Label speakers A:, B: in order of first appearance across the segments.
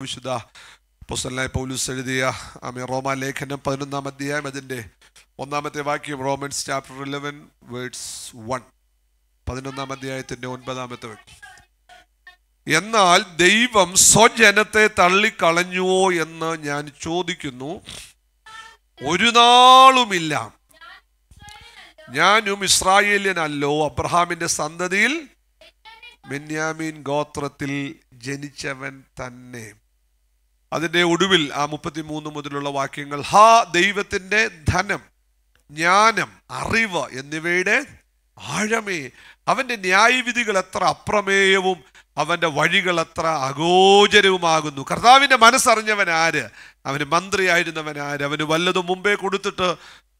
A: വിശുദ്ധ അപ്പോസ്തലനായ പൗലോസ് എഴുതിയ റോമാ ലേഖനം 11-ാം അധ്യായം അതിൻ്റെ 1-ാമത്തെ വാക്യം. റോമൻസ് ചാപ്റ്റർ 11 വേഴ്സ് 1, 11-ാം അധ്യായത്തിൻ്റെ 9-ാമത്തെ വാക്യം. എന്നാൽ ദൈവം സ്വജനത്തെ തള്ളിക്കളഞ്ഞുവോ എന്ന് ഞാൻ ചോദിക്കുന്നു. ഒരു നാളുമില്ല. ഞാനും ഇസ്രായേല്യനല്ലോ, അബ്രഹാമിന്റെ സന്തതിയിൽ ബെന്യാമീൻ ഗോത്രത്തിൽ ജനിച്ചവൻ തന്നെ. അതിൻ്റെ ഒടുവിൽ ആ 33 മുതലുള്ള വാക്യങ്ങൾ. ദൈവത്തിൻ്റെ ധനം, ജ്ഞാനം, അറിവ് എന്നിവയുടെ ആഴമേ, അവൻ്റെ ന്യായവിധികൾ എത്ര അപ്രമേയവും അവൻ്റെ വഴികൾ എത്ര അഗോചരവുമാകുന്നു. കർത്താവിൻ്റെ മനസ്സറിഞ്ഞവൻ ആര്? അവന് മന്ത്രിയായിരുന്നവൻ ആര്? അവന് വല്ലതും മുമ്പേ കൊടുത്തിട്ട്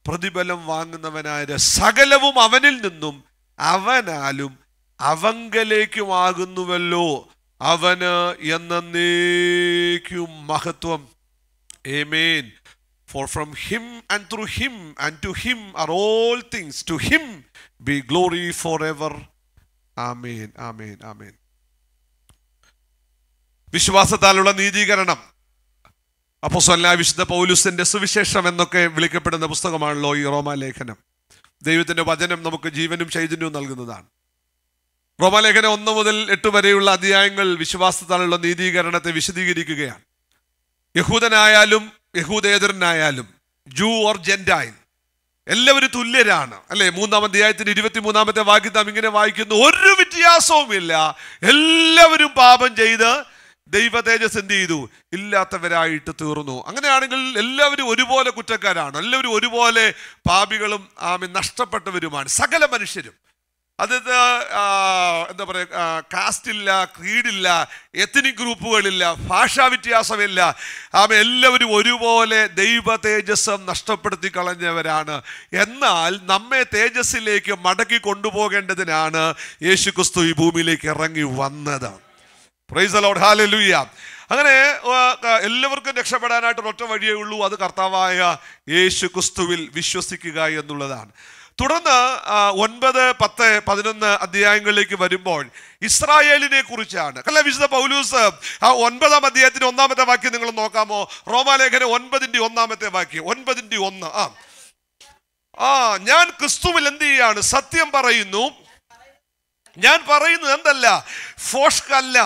A: പ്രതിഫലം വാങ്ങുന്നവനാര്? സകലവും അവനിൽ നിന്നും അവനാലും അവങ്കലേക്കുമാകുന്നുവല്ലോ. അവന് എന്നേക്കും മഹത്വം. ആമേൻ. For from him and through him and to him are all things. To him be glory forever. Amen. Amen. Amen. വിശ്വാസത്താലുള്ള നീതീകരണം. അപ്പോസ്തലനായ വിശുദ്ധ പൗലോസിന്റെ സുവിശേഷം എന്നൊക്കെ വിളിക്കപ്പെടുന്ന പുസ്തകമാണല്ലോ ഈ റോമാലേഖനം. ദൈവത്തിന്റെ വചനം നമുക്ക് ജീവനും ചൈതന്യവും നൽകുന്നതാണ്. റോമാലേഖനം 1 മുതൽ 8 വരെയുള്ള അധ്യായങ്ങൾ വിശ്വാസത്താലുള്ള നീതീകരണത്തെ വിശദീകരിക്കുകയാണ്. യഹൂദനായാലും യഹൂദേതരനായാലും, ജൂ ഓർ ജെന്റൈൽ, എല്ലാവരും തുല്യരാണ് അല്ലെ. 3-ാം അധ്യായത്തിന്റെ 23-ാമത്തെ വാക്യം നാം ഇങ്ങനെ വായിക്കുന്നു: ഒരു വ്യത്യാസവുമില്ല, എല്ലാവരും പാപം ചെയ്ത് ദൈവ തേജസ് എന്ത് ചെയ്തു? ഇല്ലാത്തവരായിട്ട് തീർന്നു. അങ്ങനെയാണെങ്കിൽ എല്ലാവരും ഒരുപോലെ കുറ്റക്കാരാണ്, എല്ലാവരും ഒരുപോലെ പാപികളും നഷ്ടപ്പെട്ടവരുമാണ്, സകല മനുഷ്യരും. അത് എന്താ പറയുക, കാസ്റ്റില്ല, ക്രീഡില്ല, എത്നിക് ഗ്രൂപ്പുകളില്ല, ഭാഷാ വ്യത്യാസമില്ല. എല്ലാവരും ഒരുപോലെ ദൈവ തേജസ് നഷ്ടപ്പെടുത്തി കളഞ്ഞവരാണ്. എന്നാൽ നമ്മെ തേജസ്സിലേക്ക് മടക്കി കൊണ്ടുപോകേണ്ടതിനാണ് യേശുക്രിസ്തു ഈ ഭൂമിയിലേക്ക് ഇറങ്ങി വന്നത്. Price the Lord, hallelujah. അങ്ങനെ എല്ലാവർക്കും രക്ഷപ്പെടാനായിട്ട് ഒറ്റ വഴിയേ ഉള്ളൂ, അത് കർത്താവായ യേശുക്രിസ്തുവിൽ വിശ്വസിക്കുക എന്നുള്ളതാണ്. തുടർന്ന് 9, 10, 11 അധ്യായങ്ങളിലേക്ക് വരുമ്പോൾ ഇസ്രായേലിനെ കുറിച്ചാണ് അല്ല വിശുദ്ധ പൗലോസ്. 9-ാം അധ്യായത്തിന് 1-ാമത്തെ വാക്യം നിങ്ങൾ നോക്കാമോ? റോമാലേഖനം 9-ന്റെ 1-ാമത്തെ വാക്യം. 9-ന്റെ 1. ഞാൻ ക്രിസ്തുവിൽ എന്ത് ചെയ്യാണ്? സത്യം പറയുന്നു. ഞാൻ പറയുന്നത് എന്തല്ല, ഫോഷ്കല്ല.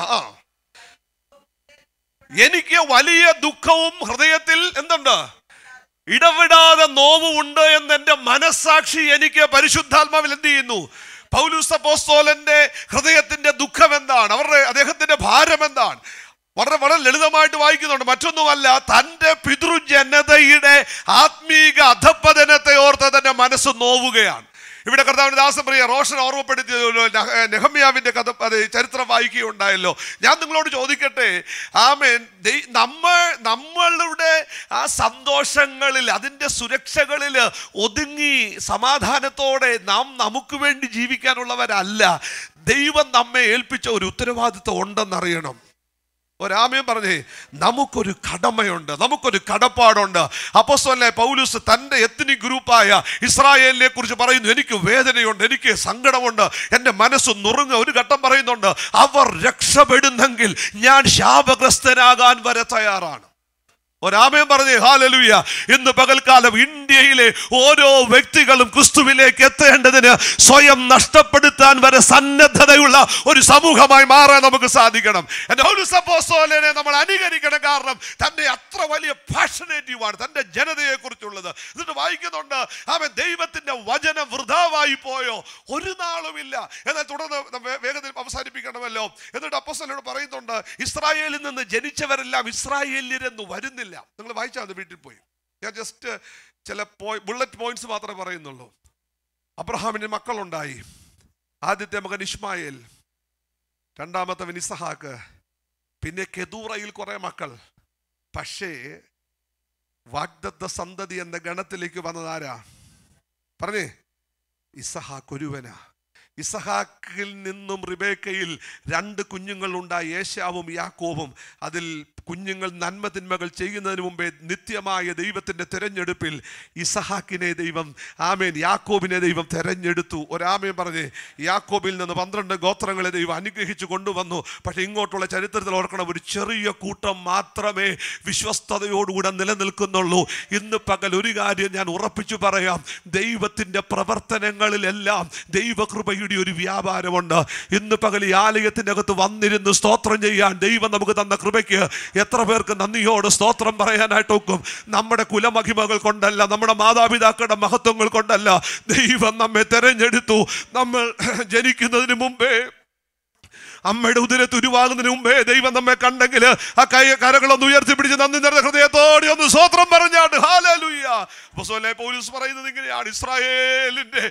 A: എനിക്ക് വലിയ ദുഃഖവും ഹൃദയത്തിൽ എന്തുണ്ട്? ഇടവിടാതെ നോവുണ്ട് എന്ന് എൻ്റെ മനസ്സാക്ഷി എനിക്ക് പരിശുദ്ധാത്മാവിൽ എന്ത് ചെയ്യുന്നു? പൗലോസ് അപ്പോസ്തലന്റെ ഹൃദയത്തിന്റെ ദുഃഖം എന്താണ്? അദ്ദേഹത്തിന്റെ ഭാരം എന്താണ്? വളരെ ലളിതമായിട്ട് വായിക്കുന്നുണ്ട്. മറ്റൊന്നുമല്ല, തൻ്റെ പിതൃജനതയുടെ ആത്മീക അധപ്പതനത്തെ ഓർത്ത് തന്റെ മനസ്സ് നോവുകയാണ്. ഇവിടെ കർത്താവിന്റെ ദാസൻ പ്രിയ റോഷൻ ഓർമ്മപ്പെടുത്തിയല്ലോ, നെഹമ്യാവിന്റെ കഥ, അത് ചരിത്രം വായിക്കുകയുണ്ടായല്ലോ. ഞാൻ നിങ്ങളോട് ചോദിക്കട്ടെ, ആമേൻ, നമ്മളുടെ ആ സന്തോഷങ്ങളിൽ, അതിൻ്റെ സുരക്ഷകളിൽ ഒതുങ്ങി സമാധാനത്തോടെ നമുക്ക് വേണ്ടി ജീവിക്കാനുള്ളവരല്ല. ദൈവം നമ്മെ ഏൽപ്പിച്ച ഒരു ഉത്തരവാദിത്വം ഉണ്ടെന്നറിയണം. ഒരാമയും പറഞ്ഞേ, നമുക്കൊരു കടമയുണ്ട്, നമുക്കൊരു കടപ്പാടുണ്ട്. അപ്പോസ്തലനായ പൗലോസ് തൻ്റെ എത്നിക് ഗ്രൂപ്പായ ഇസ്രായേലിനെ കുറിച്ച് പറയുന്നു: എനിക്ക് വേദനയുണ്ട്, എനിക്ക് സങ്കടമുണ്ട്, എൻ്റെ മനസ്സ് നുറുങ്ങ. ഒരു ഘട്ടം പറയുന്നുണ്ട്: അവർ രക്ഷപ്പെടുന്നെങ്കിൽ ഞാൻ ശാപഗ്രസ്തനാകാൻ വരെ തയ്യാറാണ്. ഒരാമയും പറഞ്ഞേ, ഹല്ലേലൂയ. ഇന്ന് പകൽക്കാലം ഇന്ത്യയിലെ ഓരോ വ്യക്തികളും ക്രിസ്തുവിലേക്ക് എത്തേണ്ടതിന് സ്വയം നഷ്ടപ്പെടുത്താൻ വരെ സന്നദ്ധതയുള്ള ഒരു സമൂഹമായി മാറാൻ നമുക്ക് സാധിക്കണം. എൻ്റെ പൗലോസ് അപ്പോസ്തലനെ നമ്മൾ അനുകരിക്കണം. കാരണം തൻ്റെ അത്ര വലിയ പാഷനേറ്റീവാണ് തൻ്റെ ജനതയെ കുറിച്ചുള്ളത്. എന്നിട്ട് വായിക്കുന്നുണ്ട്, അവൻ ദൈവത്തിന്റെ വചനം വൃഥാവായി പോയോ? ഒരു നാളുമില്ല. എന്നാൽ തുടർന്ന് വേഗത്തിൽ അവസാനിപ്പിക്കണമല്ലോ. എന്നിട്ട് അപ്പോസ്തലനോട് പറയുന്നുണ്ട്, ഇസ്രായേലിൽ നിന്ന് ജനിച്ചവരെല്ലാം ഇസ്രായേല്യരെന്ന് വരുന്നില്ല. നിങ്ങൾ വായിച്ചാൽ മതി വീട്ടിൽ പോയി. ഞാൻ ജസ്റ്റ് ചില ബുള്ളറ്റ് പോയിന്റ്സ് മാത്രമേ പറയുന്നുള്ളൂ. അബ്രഹാമിന് മക്കളുണ്ടായി. ആദ്യത്തെ മകൻ ഇശ്മായേൽ, രണ്ടാമത്തവൻ ഇസഹാക്ക്, പിന്നെ കെതൂറയിൽ കുറെ മക്കൾ. പക്ഷേ വാഗ്ദത്ത സന്തതി എന്ന ഗണത്തിലേക്ക് വന്നതാരാ? പറഞ്ഞേ, ഇസഹാക്ക് ഒരുവനാ. ഇസഹാക്കിൽ നിന്നും റിബേക്കയിൽ 2 കുഞ്ഞുങ്ങളുണ്ടായി, ഏശാവും യാക്കോബും. അതിൽ കുഞ്ഞുങ്ങൾ നന്മ തിന്മകൾ ചെയ്യുന്നതിന് മുമ്പേ നിത്യമായ ദൈവത്തിൻ്റെ തിരഞ്ഞെടുപ്പിൽ ഇസഹാക്കിനെ ദൈവം യാക്കോബിനെ ദൈവം തിരഞ്ഞെടുത്തു. ഒരാമയും പറഞ്ഞ് യാക്കോബിൽ നിന്ന് 12 ഗോത്രങ്ങളെ ദൈവം അനുഗ്രഹിച്ചു കൊണ്ടുവന്നു. പക്ഷെ ഇങ്ങോട്ടുള്ള ചരിത്രത്തിൽ ഓർക്കണം, ഒരു ചെറിയ കൂട്ടം മാത്രമേ വിശ്വസ്തയോടുകൂടെ നിലനിൽക്കുന്നുള്ളൂ. ഇന്ന് പകൽ ഒരു കാര്യം ഞാൻ ഉറപ്പിച്ചു പറയാം, ദൈവത്തിൻ്റെ പ്രവർത്തനങ്ങളിലെല്ലാം ദൈവകൃപയുടെ ഒരു വ്യാപാരമുണ്ട്. ഇന്ന് പകൽ ഈ ആലയത്തിൻ്റെ അകത്ത് വന്നിരുന്ന് സ്തോത്രം ചെയ്യാൻ ദൈവം നമുക്ക് തന്ന കൃപയ്ക്ക് എത്ര പേർക്ക് നന്ദിയോട് സ്തോത്രം പറയാനായിട്ട് ഒക്കും. നമ്മുടെ കുലമഹിമകൾ കൊണ്ടല്ല, നമ്മുടെ മാതാപിതാക്കളുടെ മഹത്വങ്ങൾ കൊണ്ടല്ല, ദൈവം നമ്മെ തെരഞ്ഞെടുത്തു. നമ്മൾ ജനിക്കുന്നതിന് മുമ്പേ, അമ്മയുടെ ഉദരത്ത് ഉരുവാകുന്നതിന് മുമ്പേ ദൈവം നമ്മെ കണ്ടെങ്കിൽ ആ കരകളൊന്ന് ഉയർത്തിപ്പിടിച്ച് നന്ദി നിറഞ്ഞ ഹൃദയത്തോടെ ഒന്ന് സ്തോത്രം പറഞ്ഞാണ്ട് ഹല്ലേലൂയ. അപ്പോസ്തലനായ പൗലോസ് പറയുന്നത് ഇങ്ങനെയാണ്, ഇസ്രായേലിന്റെ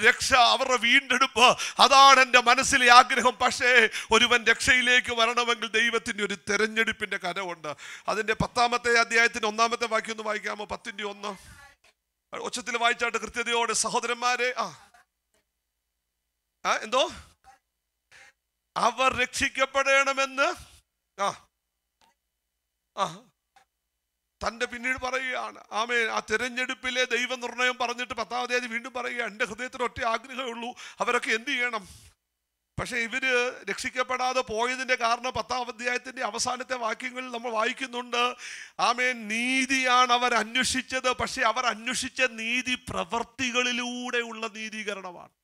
A: രക്ഷ, അവരുടെ വീണ്ടെടുപ്പ്, അതാണ് എൻ്റെ മനസ്സിലെ ആഗ്രഹം. പക്ഷേ ഒരുവൻ രക്ഷയിലേക്ക് വരണമെങ്കിൽ ദൈവത്തിൻ്റെ ഒരു തെരഞ്ഞെടുപ്പിന്റെ കരമുണ്ട്. അതിന്റെ 10-ാമത്തെ അധ്യായത്തിന്റെ 1-ാമത്തെ വാക്യം ഒന്ന് വായിക്കാമോ? 10:1 ഒച്ചത്തിൽ വായിച്ചാട്ട് കൃത്യതയോടെ. സഹോദരന്മാരെ, എന്തോ അവർ രക്ഷിക്കപ്പെടണമെന്ന് തൻ്റെ പിന്നീട് പറയുകയാണ്. ആ തിരഞ്ഞെടുപ്പിലെ ദൈവനിർണയം പറഞ്ഞിട്ട് 10-ാം അധ്യായം വീണ്ടും പറയുക, എൻ്റെ ഹൃദയത്തിൽ ഒറ്റ ആഗ്രഹമേ ഉള്ളൂ, അവരൊക്കെ എന്ത് ചെയ്യണം. പക്ഷെ ഇവര് രക്ഷിക്കപ്പെടാതെ പോയതിന്റെ കാരണം 10-ാം അധ്യായത്തിന്റെ അവസാനത്തെ വാക്യങ്ങളിൽ നമ്മൾ വായിക്കുന്നുണ്ട്. നീതിയാണ് അവർ അന്വേഷിച്ചത്. പക്ഷെ അവർ അന്വേഷിച്ച നീതി പ്രവർത്തികളിലൂടെയുള്ള നീതീകരണമാണ്.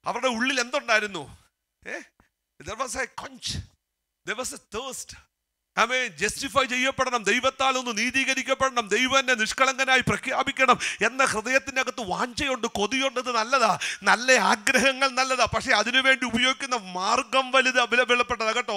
A: അവരുടെ ഉള്ളിൽ എന്തുണ്ടായിരുന്നു? There was a quench, there was a thirst. Justify ചെയ്യപ്പെടണം, ദൈവത്താൽ ഒന്ന് നീതീകരിക്കപ്പെടണം, ദൈവം എന്നെ നിഷ്കളങ്കനായി പ്രഖ്യാപിക്കണം എന്ന ഹൃദയത്തിനകത്ത് വാഞ്ചയുണ്ട്, കൊതിയുണ്ട്. നല്ലതാ, നല്ല ആഗ്രഹങ്ങൾ നല്ലതാ. പക്ഷെ അതിനുവേണ്ടി ഉപയോഗിക്കുന്ന മാർഗം വലുത് വിലപ്പെട്ടതാ കേട്ടോ.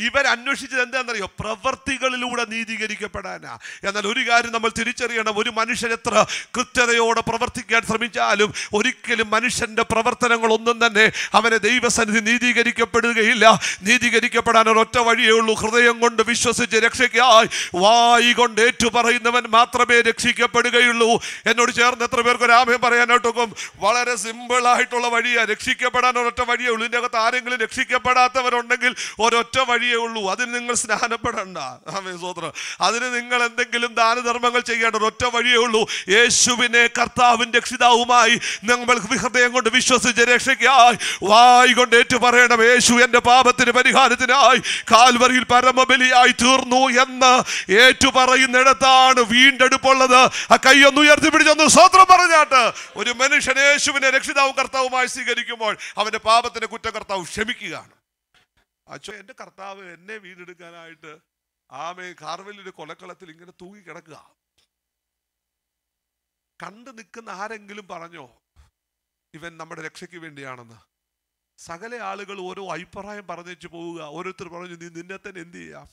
A: ഇവർ അന്വേഷിച്ചത് എന്താണെന്നറിയോ? പ്രവർത്തികളിലൂടെ നീതീകരിക്കപ്പെടാനാ. എന്നാൽ ഒരു കാര്യം നമ്മൾ തിരിച്ചറിയണം, ഒരു മനുഷ്യൻ എത്ര കൃത്യതയോടെ പ്രവർത്തിക്കാൻ ശ്രമിച്ചാലും ഒരിക്കലും മനുഷ്യന്റെ പ്രവർത്തനങ്ങളൊന്നും തന്നെ അവനെ ദൈവസന്നിധി നീതീകരിക്കപ്പെടുകയില്ല. നീതീകരിക്കപ്പെടാൻ ഒരൊറ്റ വഴിയേ ഉള്ളൂ, ഹൃദയം കൊണ്ട് വിശ്വസിച്ച് രക്ഷയ്ക്കായി വായി കൊണ്ട് ഏറ്റുപറയുന്നവൻ മാത്രമേ രക്ഷിക്കപ്പെടുകയുള്ളൂ. എന്നോട് ചേർന്ന് എത്ര പേർക്ക് ഒരു ആമേൻ പറയാനായിട്ടൊക്കും? വളരെ സിമ്പിൾ ആയിട്ടുള്ള വഴിയാണ്. രക്ഷിക്കപ്പെടാൻ ഒരൊറ്റ വഴിയേ ഉള്ളൂ. ഇതിൻ്റെ അകത്ത് ആരെങ്കിലും രക്ഷിക്കപ്പെടാത്തവരുണ്ടെങ്കിൽ ഒരൊറ്റ വഴിയേ ഉള്ളൂ. അതിന് നിങ്ങൾ സ്നാനപ്പെടണ്ട. ആമേൻ, സ്തോത്രം. അതിന് നിങ്ങൾ എന്തെങ്കിലും ദാനധർമ്മങ്ങൾ ചെയ്യേണ്ട ഒരൊറ്റ വഴിയേ ഉള്ളൂ. യേശുവിനെ കർത്താവിന്റെ രക്ഷിതാവുമായി നമ്മൾ ഹൃദയം കൊണ്ട് വിശ്വസിച്ച് രക്ഷയ്ക്കായി വായി കൊണ്ട് ഏറ്റുപറയണം. യേശു എൻ്റെ പാപത്തിന് പരിഹാരത്തിനായി കാൽവരിയിൽ പരമബലിയായി തീർന്നു എന്ന് ഏറ്റുപറയുന്നിടത്താണ് വീണ്ടെടുപ്പുള്ളത്. ആ കൈയൊന്ന് ഉയർത്തിപ്പിടിച്ചൊന്ന് സ്തോത്രം പറഞ്ഞാട്ട് ഒരു മനുഷ്യൻ യേശുവിനെ രക്ഷിതാവും കർത്താവുമായി സ്വീകരിക്കുമ്പോൾ അവന്റെ പാപത്തിന്റെ കുറ്റകർത്താവ് ക്ഷമിക്കുകയാണ്. അച്ഛോ, എൻ്റെ കർത്താവ് എന്നെ വീണ്ടെടുക്കാനായിട്ട് കാർവലിന്റെ കൊലക്കളത്തിൽ ഇങ്ങനെ തൂങ്ങിക്കിടക്കുക. കണ്ടു നിൽക്കുന്ന ആരെങ്കിലും പറഞ്ഞോ ഇവൻ നമ്മുടെ രക്ഷയ്ക്ക് വേണ്ടിയാണെന്ന്? സകല ആളുകൾ ഓരോ അഭിപ്രായം പറഞ്ഞേച്ച് പോവുക. ഓരോരുത്തർ പറഞ്ഞു, നിന്നെ തന്നെ എന്ത് ചെയ്യാം,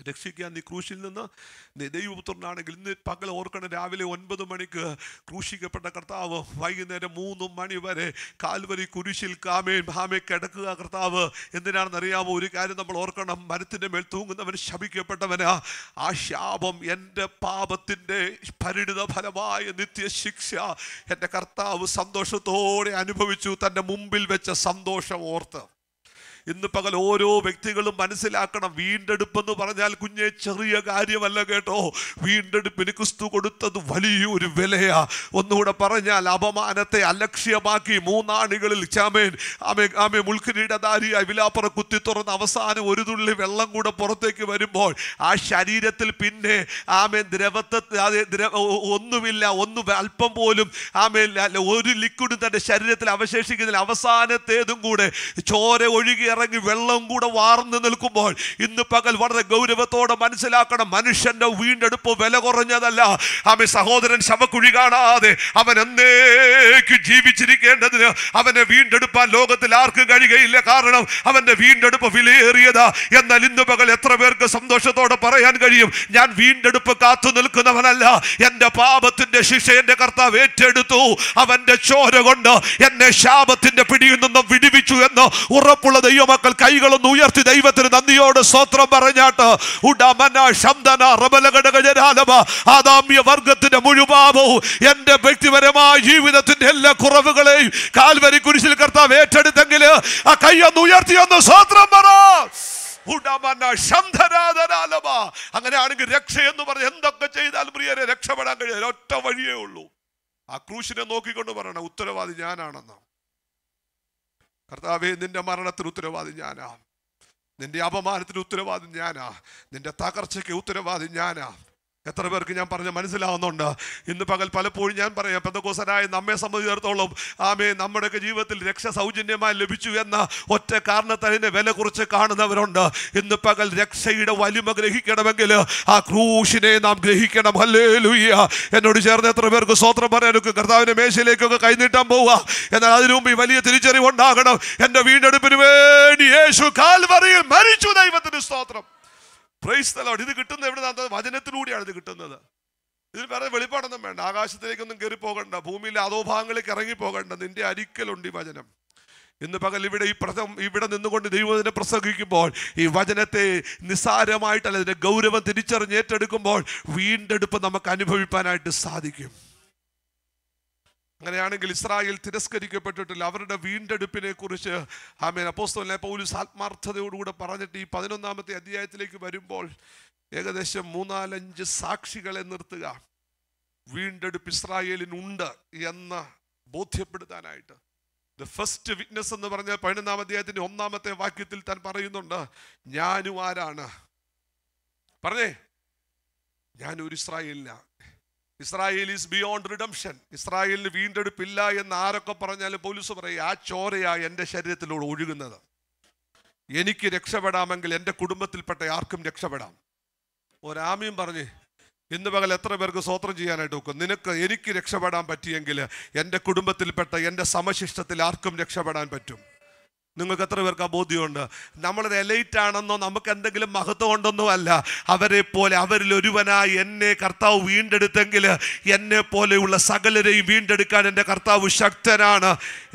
A: രക്ഷിക്കാൻ നീ ക്രൂശിൽ നിന്ന് നീ ദൈവപുത്രനാണെങ്കിൽ. ഇന്ന് പകൽ ഓർക്കണം, രാവിലെ 9 മണിക്ക് ക്രൂശിക്കപ്പെട്ട കർത്താവ് വൈകുന്നേരം 3 മണി വരെ കാൽവരി കുരിശിൽ കിടക്കുക കർത്താവ്. എന്തിനാണെന്നറിയാമോ? ഒരു കാര്യം നമ്മൾ ഓർക്കണം, മരത്തിൻ്റെ മേൽ തൂങ്ങുന്നവൻ ശപിക്കപ്പെട്ടവനാ. ആ ശാപം, എൻ്റെ പാപത്തിൻ്റെ പരിണിത ഫലമായ നിത്യശിക്ഷ എൻ്റെ കർത്താവ് സന്തോഷത്തോടെ അനുഭവിച്ചു. തൻ്റെ മുമ്പിൽ വെച്ച സന്തോഷം ഓർത്ത് ഇന്ന് പകൽ ഓരോ വ്യക്തികളും മനസ്സിലാക്കണം, വീണ്ടെടുപ്പെന്ന് പറഞ്ഞാൽ കുഞ്ഞെ ചെറിയ കാര്യമല്ല കേട്ടോ. വീണ്ടെടുപ്പിന് ക്രിസ്തു കൊടുത്തത് വലിയൊരു വിലയാ. ഒന്നുകൂടെ പറഞ്ഞാൽ, അപമാനത്തെ അലക്ഷ്യമാക്കി 3 ആണികളിൽ മുൾക്കിരീടധാരിയായി വിലാപ്പുറ കുത്തി തുറന്ന് അവസാനം ഒരു തുള്ളി വെള്ളം കൂടെ പുറത്തേക്ക് വരുമ്പോൾ ആ ശരീരത്തിൽ പിന്നെ ഒന്നുമില്ല, അല്പം പോലും ഒരു ലിക്വിഡും തൻ്റെ ശരീരത്തിൽ അവശേഷിക്കുന്നില്ല. അവസാനത്തേതും കൂടെ ചോര ഒഴുകി ഇറങ്ങി വെള്ളം കൂടെ വാർന്നു നിൽക്കുമ്പോൾ ഇന്ന് പകൽ വളരെ ഗൗരവത്തോടെ മനസ്സിലാക്കണം, മനുഷ്യന്റെ വീണ്ടെടുപ്പ് വില കുറഞ്ഞതല്ല. സഹോദരൻ ശവക്കുഴി കാണാതെ അവൻ എന്നേക്ക് ജീവിച്ചിരിക്കേണ്ടതിന് അവനെ വീണ്ടെടുപ്പാൻ ലോകത്തിൽ ആർക്കും കഴിയുകയില്ല. കാരണം അവന്റെ വീണ്ടെടുപ്പ് വിലയേറിയതാ. എന്നാൽ ഇന്ന് പകൽ എത്ര പേർക്ക് സന്തോഷത്തോടെ പറയാൻ കഴിയും, ഞാൻ വീണ്ടെടുപ്പ് കാത്തു നിൽക്കുന്നവനല്ല, എന്റെ പാപത്തിന്റെ ശിക്ഷ എന്റെ കർത്താവ് ഏറ്റെടുത്തു, അവന്റെ ചോര കൊണ്ട് എന്നെ ശാപത്തിന്റെ പിടിയിൽ നിന്നും വിടുവിച്ചു എന്ന് ഉറപ്പുള്ള ദൈവം ദൈവമക്കൾ കൈകളൊന്ന് ഉയർത്തി ദൈവത്തിന് നന്ദിയോട് സ്തോത്രം പറഞ്ഞാട്ട് ആദാമ്യ വർഗത്തിന്റെ മുഴുപാപവും എന്റെ വ്യക്തിപരമായ ജീവിതത്തിന്റെ എല്ലാ കുറവുകളെയും കാൽവരി കുരിശിൽ കർത്താവ് ഏറ്റെടുത്തെങ്കിൽ ആ കൈയൊന്ന് ഉയർത്തിയൊന്ന് സ്തോത്രം പറ. അങ്ങനെയാണെങ്കിൽ രക്ഷ എന്ന് പറഞ്ഞ് എന്തൊക്കെ ചെയ്താൽ പ്രിയരെ രക്ഷപ്പെടാൻ കഴിയില്ല. ഒറ്റ വഴിയേ ഉള്ളൂ. ആ ക്രൂശിനെ നോക്കിക്കൊണ്ട് പറയണം, ഉത്തരവാദി ഞാനാണെന്ന്. കർത്താവേ, നിന്റെ മരണത്തിന് ഉത്തരവാദി ഞാനാ, നിന്റെ അപമാനത്തിന് ഉത്തരവാദി ഞാനാ, നിന്റെ തകർച്ചയ്ക്ക് ഉത്തരവാദി ഞാനാ. എത്ര പേർക്ക് ഞാൻ പറഞ്ഞ് മനസ്സിലാവുന്നുണ്ട്? ഇന്ന് പകൽ പലപ്പോഴും ഞാൻ പറയാം, പെന്തക്കോസ്തരായ നമ്മെ സംബന്ധിച്ചിടത്തോളം നമ്മുടെയൊക്കെ ജീവിതത്തിൽ രക്ഷ സൗജന്യമായി ലഭിച്ചു എന്ന ഒറ്റ കാരണത്തിന് വില കുറിച്ച് കാണുന്നവരുണ്ട്. ഇന്ന് പകൽ രക്ഷയുടെ വലിമ ഗ്രഹിക്കണമെങ്കിൽ ആ ക്രൂശിനെ നാം ഗ്രഹിക്കണം. ഹല്ലേലൂയ. എന്നോട് ചേർന്ന് എത്ര പേർക്ക് സ്തോത്രം പറയാനൊക്കെ കർത്താവിന്റെ മേശയിലേക്കൊക്കെ കൈനീട്ടാൻ പോവുക. എന്നാൽ അതിനു മുമ്പ് ഈ വലിയ തിരിച്ചറിവുണ്ടാകണം. എന്റെ വീണ്ടെടുപ്പിന് വേണ്ടി യേശു കാൽവറിയിൽ മരിച്ചു. ദൈവത്തിന് സ്തോത്രം. Price the Lord. ഇത് കിട്ടുന്നത് എവിടെ? വചനത്തിലൂടെയാണ് ഇത് കിട്ടുന്നത്. ഇതിന് വേറെ വെളിപ്പാടൊന്നും വേണ്ട. ആകാശത്തിലേക്കൊന്നും കയറി പോകണ്ട, ഭൂമിയിലെ അധോഭാഗങ്ങളിലേക്ക് ഇറങ്ങി പോകണ്ട. നിന്റെ അരിക്കലുണ്ട് ഈ വചനം. ഇന്ന് പകൽ ഇവിടെ നിന്നുകൊണ്ട് ദൈവത്തിനെ പ്രസംഗിക്കുമ്പോൾ ഈ വചനത്തെ നിസ്സാരമായിട്ടല്ല, ഇതിന്റെ ഗൗരവം തിരിച്ചറിഞ്ഞ് ഏറ്റെടുക്കുമ്പോൾ വീണ്ടെടുപ്പ് നമുക്ക് അനുഭവിക്കാനായിട്ട് സാധിക്കും. അങ്ങനെയാണെങ്കിൽ ഇസ്രായേൽ തിരസ്കരിക്കപ്പെട്ടിട്ടില്ല. അവരുടെ വീണ്ടെടുപ്പിനെ കുറിച്ച് അപ്പോസ്തലനായ പൗലോസ് ആത്മാർത്ഥതയോടുകൂടെ പറഞ്ഞിട്ട് ഈ 11-ാമത്തെ അധ്യായത്തിലേക്ക് വരുമ്പോൾ ഏകദേശം 3-4-5 സാക്ഷികളെ നിർത്തുക. വീണ്ടെടുപ്പ് ഇസ്രായേലിനുണ്ട് എന്ന് ബോധ്യപ്പെടുത്താനായിട്ട്. ദ ഫസ്റ്റ് വിറ്റ്നസ് എന്ന് പറഞ്ഞാൽ 11-ാം അധ്യായത്തിന്റെ 1-ാമത്തെ വാക്യത്തിൽ താൻ പറയുന്നുണ്ട്, ഞാനും ആരാണ്? പറഞ്ഞേ, ഞാനൊരു ഇസ്രായേലില്ല. Israel is beyond redemption. ഇസ്രായേലിന് വീണ്ടെടുപ്പില്ല എന്ന് ആരൊക്കെ പറഞ്ഞാലും പൗലോസ് പറയും, ആ ചോരയാ എൻ്റെ ശരീരത്തിലൂടെ ഒഴുകുന്നത്. എനിക്ക് രക്ഷപ്പെടാമെങ്കിൽ എൻ്റെ കുടുംബത്തിൽപ്പെട്ട ആർക്കും രക്ഷപ്പെടാം. ഒരാമയും പറഞ്ഞ് ഇന്ന് പകൽ എത്ര പേർക്ക് സ്തോത്രം ചെയ്യാനായിട്ട് നോക്കും? എനിക്ക് രക്ഷപ്പെടാൻ പറ്റിയെങ്കിൽ എൻ്റെ കുടുംബത്തിൽപ്പെട്ട എൻ്റെ സമശിഷ്ടത്തിൽ ആർക്കും രക്ഷപ്പെടാൻ പറ്റും. നിങ്ങൾക്ക് എത്ര പേർക്ക് ആ ബോധ്യമുണ്ട്? നമ്മളൊരു എലൈറ്റ് ആണെന്നോ നമുക്ക് എന്തെങ്കിലും മഹത്വം ഉണ്ടെന്നോ അല്ല. അവരെ പോലെ അവരിൽ ഒരുവനായി എന്നെ കർത്താവ് വീണ്ടെടുത്തെങ്കിൽ എന്നെ പോലെയുള്ള സകലരെയും വീണ്ടെടുക്കാൻ എൻ്റെ കർത്താവ് ശക്തനാണ്.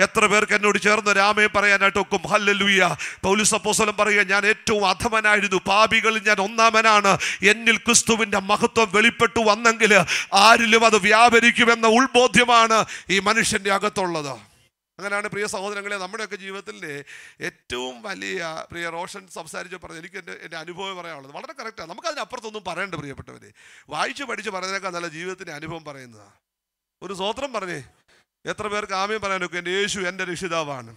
A: എത്ര പേർക്ക് എന്നോട് ചേർന്ന് രാമയെ പറയാനായിട്ട് ഒക്കും? ഹല്ലേലൂയ. പൗലോസ് അപ്പോസ്തലൻ പറയുക, ഞാൻ ഏറ്റവും അധമനായിരുന്നു, പാപികളിൽ ഞാൻ ഒന്നാമനാണ്. എന്നിൽ ക്രിസ്തുവിൻ്റെ മഹത്വം വെളിപ്പെട്ടു വന്നെങ്കിൽ ആരിലും അത് വ്യാപരിക്കുമെന്ന ഉൾബോധ്യമാണ് ഈ മനുഷ്യൻ്റെ അകത്തുള്ളത്. അങ്ങനെയാണ് പ്രിയ സഹോദരങ്ങളെ, നമ്മുടെയൊക്കെ ജീവിതത്തിലെ ഏറ്റവും വലിയ പ്രിയ റോഷൻ സംസാരിച്ച് പറഞ്ഞു. എനിക്ക് എൻ്റെ അനുഭവം പറയാനുള്ളത് വളരെ കറക്റ്റാണ്. നമുക്കതിനപ്പുറത്തൊന്നും പറയണ്ട പ്രിയപ്പെട്ടവരെ. വായിച്ച് പഠിച്ച് പറയുന്നതിനേക്കാൾ നല്ല ജീവിതത്തിൻ്റെ അനുഭവം പറയുന്നതാണ്. ഒരു സ്തോത്രം പറഞ്ഞേ. എത്ര പേർക്ക് ആമേൻ പറയാനൊക്കെ? എൻ്റെ യേശു എൻ്റെ രക്ഷിതാവാണ്,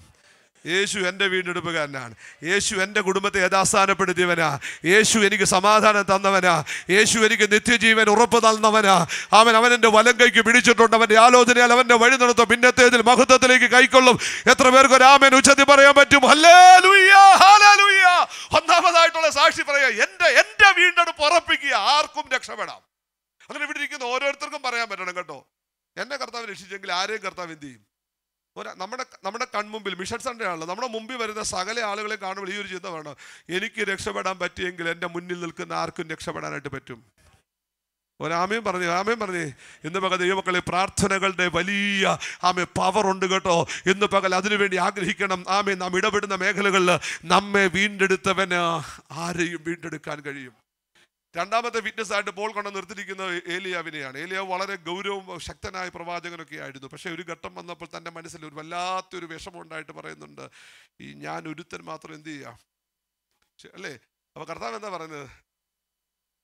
A: യേശു എൻ്റെ വീണ്ടെടുപ്പുകാരനാണ്, യേശു എൻ്റെ കുടുംബത്തെ യഥാസ്ഥാനപ്പെടുത്തിയവനാ, യേശു എനിക്ക് സമാധാനം തന്നവനാ, യേശു എനിക്ക് നിത്യജീവൻ ഉറപ്പ് തന്നവനാ. അവൻ്റെ വലം കൈക്ക് പിടിച്ചിട്ടുണ്ട്. അവൻ്റെ ആലോചനയാൽ അവൻ്റെ വഴി നടത്തും. പിന്നത്തേതിൽ മഹത്വത്തിലേക്ക് കൈക്കൊള്ളും. എത്ര പേർക്ക് ഒരു ആമേൻ ഉച്ചത്തിൽ പറയാൻ പറ്റും? Hallelujah, hallelujah. ഒന്നാമതായിട്ടുള്ള സാക്ഷി പറയുക, എൻ്റെ വീണ്ടെടുപ്പ് ഉറപ്പിക്കുക, ആർക്കും രക്ഷപ്പെടാം. അങ്ങനെ ഇവിടെ ഇരിക്കുന്ന ഓരോരുത്തർക്കും പറയാൻ പറ്റണം കേട്ടോ, എന്നെ കർത്താവ് രക്ഷിച്ചെങ്കിൽ ആരെയും കർത്താവ് എന്ത് ചെയ്യും? നമ്മുടെ കൺമുമ്പിൽ മിഷൻ സൺഡേ ആണല്ലോ, നമ്മുടെ മുമ്പിൽ വരുന്ന സകല ആളുകളെ കാണുമ്പോൾ ഈ ഒരു ചിന്ത വേണം, എനിക്ക് രക്ഷപ്പെടാൻ പറ്റിയെങ്കിൽ എൻ്റെ മുന്നിൽ നിൽക്കുന്ന ആർക്കും രക്ഷപ്പെടാനായിട്ട് പറ്റും. ഒരാമയും പറഞ്ഞേ. ഇന്ന് പകൽ ദൈവമക്കളെ, പ്രാർത്ഥനകളുടെ വലിയ പവർ ഉണ്ട് കേട്ടോ. ഇന്ന് പകൽ അതിനുവേണ്ടി ആഗ്രഹിക്കണം. നാം ഇടപെടുന്ന മേഖലകളിൽ നമ്മെ വീണ്ടെടുത്തവന് ആരെയും വീണ്ടെടുക്കാൻ കഴിയും. രണ്ടാമത്തെ വിറ്റ്നസ് ആയിട്ട് പോൾ കൊണ്ട് നിർത്തിയിരിക്കുന്നത് ഏലിയാവിനെയാണ്. ഏലിയാവ് വളരെ ഗൗരവവും ശക്തനായ പ്രവാചകനൊക്കെ ആയിരുന്നു. പക്ഷെ ഒരു ഘട്ടം വന്നപ്പോൾ തൻ്റെ മനസ്സിൽ ഒരു വല്ലാത്തൊരു വിഷമം ഉണ്ടായിട്ട് പറയുന്നുണ്ട്, ഈ ഞാൻ ഒരുത്തൻ മാത്രം എന്ത് ചെയ്യാം അല്ലേ? അപ്പൊ കർത്താവ് എന്താ പറയുന്നത്?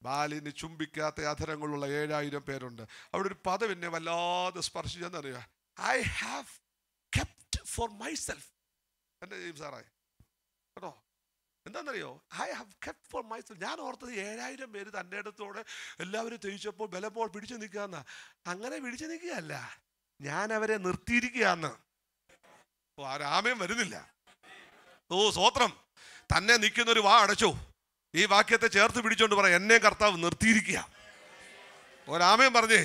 A: ബാലിന് ചുംബിക്കാത്ത അധരങ്ങളുള്ള 7000 പേരുണ്ട്. അവിടെ ഒരു പദം എന്നെ വല്ലാതെ സ്പർശിച്ചെന്നറിയാം. I have kept for myself. എൻ്റെ സാറായി കേട്ടോ, എന്താണെന്നറിയോ? I have kept for myself. ഞാൻ ഓർത്തത് 7000 പേര് തൻ്റെ അടുത്തോടെ എല്ലാവരും തെളിച്ചപ്പോൾ ബലപ്പോൾ പിടിച്ചു നിൽക്കാന്ന്. അങ്ങനെ പിടിച്ചു നിൽക്കുകയല്ല, ഞാൻ അവരെ നിർത്തിയിരിക്കുകയാന്ന്. ആരാമയും വരുന്നില്ല. സ്വോത്രം. തന്നെ നിൽക്കുന്നൊരു വാ അടച്ചോ. ഈ വാക്യത്തെ ചേർത്ത് പിടിച്ചോണ്ട് പറയാം, എന്നെ കർത്താവ് നിർത്തിയിരിക്കുക. ഒരാമേൻ പറഞ്ഞേ.